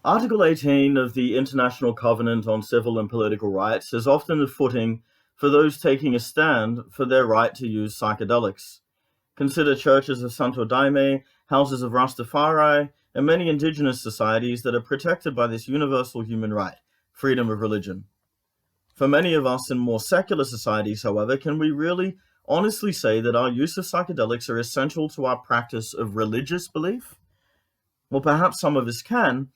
Article 18 of the International Covenant on Civil and Political Rights is often the footing for those taking a stand for their right to use psychedelics. Consider churches of Santo Daime, houses of Rastafari, and many indigenous societies that are protected by this universal human right, freedom of religion. For many of us in more secular societies, however, can we really honestly say that our use of psychedelics are essential to our practice of religious belief? Well, perhaps some of us can,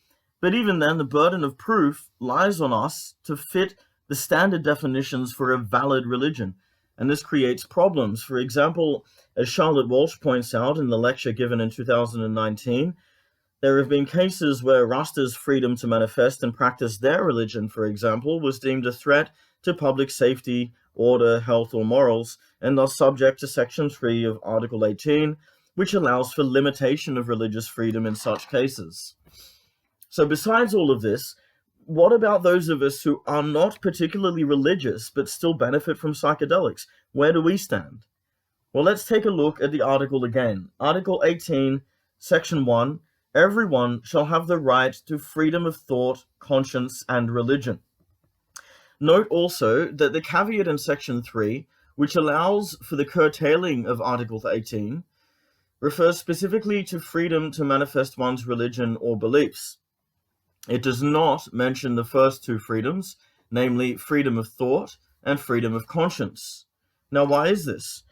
but even then the burden of proof lies on us to fit the standard definitions for a valid religion, and this creates problems. For example, as Charlotte Walsh points out in the lecture given in 2019, there have been cases where Rasta's freedom to manifest and practice their religion, for example, was deemed a threat to public safety, order, health, or morals, and thus subject to Section 3 of Article 18, which allows for limitation of religious freedom in such cases. So besides all of this, what about those of us who are not particularly religious but still benefit from psychedelics? Where do we stand? Well, let's take a look at the article again. Article 18, Section 1, everyone shall have the right to freedom of thought, conscience, and religion. Note also that the caveat in Section 3, which allows for the curtailing of Article 18, refers specifically to freedom to manifest one's religion or beliefs. It does not mention the first two freedoms, namely freedom of thought and freedom of conscience. Now, why is this?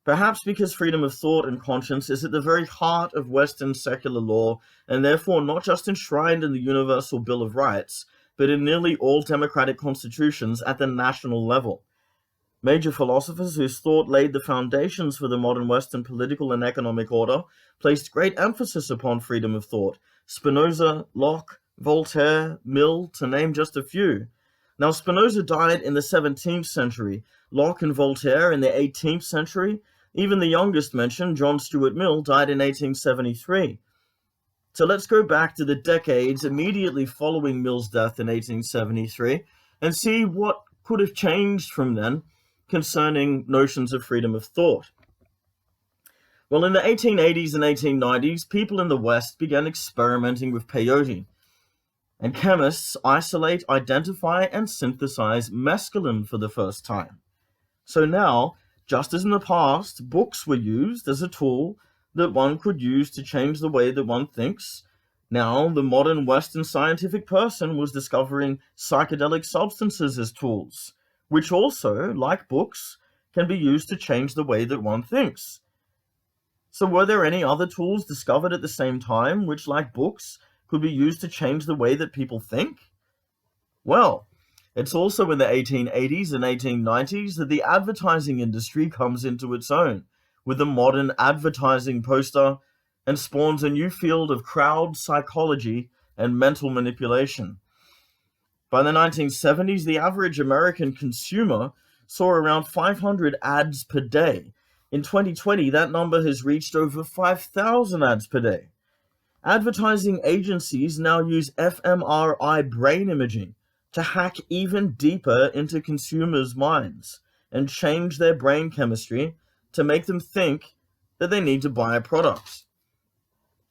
Perhaps because freedom of thought and conscience is at the very heart of Western secular law, and therefore not just enshrined in the Universal Bill of Rights, but in nearly all democratic constitutions at the national level. Major philosophers whose thought laid the foundations for the modern Western political and economic order placed great emphasis upon freedom of thought. Spinoza, Locke, Voltaire, Mill, to name just a few. Now, Spinoza died in the 17th century, Locke and Voltaire in the 18th century. Even the youngest mentioned, John Stuart Mill, died in 1873. So let's go back to the decades immediately following Mill's death in 1873 and see what could have changed from then concerning notions of freedom of thought. Well, in the 1880s and 1890s, people in the West began experimenting with peyote, and chemists isolate, identify, and synthesize mescaline for the first time. So now, just as in the past, books were used as a tool that one could use to change the way that one thinks, now the modern Western scientific person was discovering psychedelic substances as tools, which also, like books, can be used to change the way that one thinks. So were there any other tools discovered at the same time, which, like books, could be used to change the way that people think? Well, it's also in the 1880s and 1890s that the advertising industry comes into its own, with the modern advertising poster, and spawns a new field of crowd psychology and mental manipulation. By the 1970s, the average American consumer saw around 500 ads per day. In 2020, that number has reached over 5,000 ads per day. Advertising agencies now use fMRI brain imaging to hack even deeper into consumers' minds and change their brain chemistry to make them think that they need to buy a product.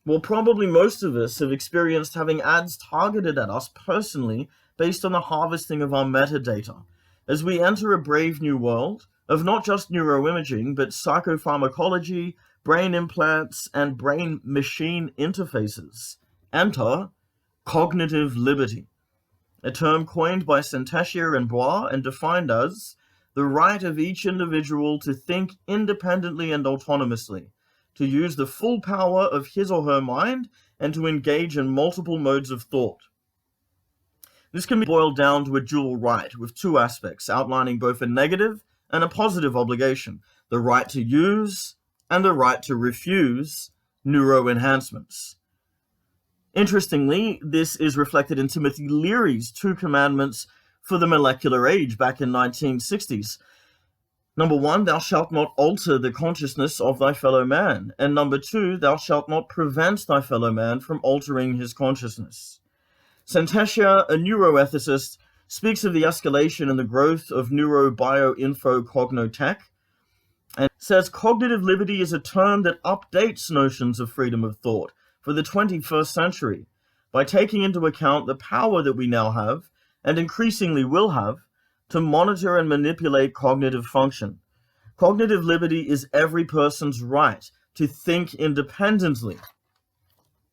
Well, probably most of us have experienced having ads targeted at us personally based on the harvesting of our metadata, as we enter a brave new world of not just neuroimaging, but psychopharmacology, brain implants, and brain-machine interfaces. Enter cognitive liberty, a term coined by Sentencia and Bois and defined as the right of each individual to think independently and autonomously, to use the full power of his or her mind, and to engage in multiple modes of thought. This can be boiled down to a dual right with two aspects, outlining both a negative and a positive obligation, the right to use and the right to refuse neuroenhancements. Interestingly, this is reflected in Timothy Leary's two commandments for the molecular age back in 1960s. Number 1, thou shalt not alter the consciousness of thy fellow man. And number 2, thou shalt not prevent thy fellow man from altering his consciousness. Sentencia, a neuroethicist, speaks of the escalation and the growth of neurobioinfocognotech, and says cognitive liberty is a term that updates notions of freedom of thought for the 21st century. by taking into account the power that we now have, and increasingly will have, to monitor and manipulate cognitive function. Cognitive liberty is every person's right to think independently,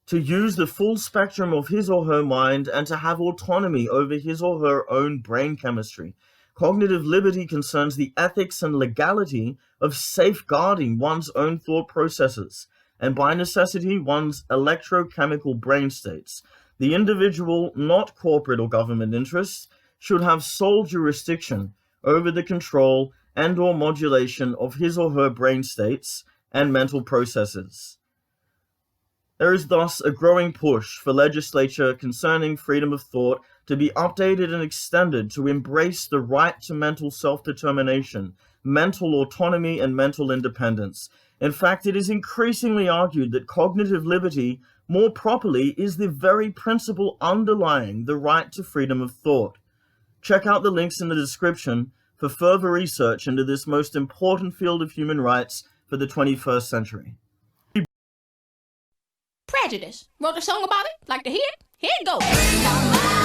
to use the full spectrum of his or her mind, and to have autonomy over his or her own brain chemistry. Cognitive liberty concerns the ethics and legality of safeguarding one's own thought processes, and by necessity, one's electrochemical brain states. The individual, not corporate or government interests, should have sole jurisdiction over the control and/or modulation of his or her brain states and mental processes. There is thus a growing push for legislature concerning freedom of thought to be updated and extended to embrace the right to mental self-determination, mental autonomy, and mental independence. In fact, it is increasingly argued that cognitive liberty, more properly, is the very principle underlying the right to freedom of thought. Check out the links in the description for further research into this most important field of human rights for the 21st century. Prejudice. Wrote a song about it? Like to hear it? Here it goes.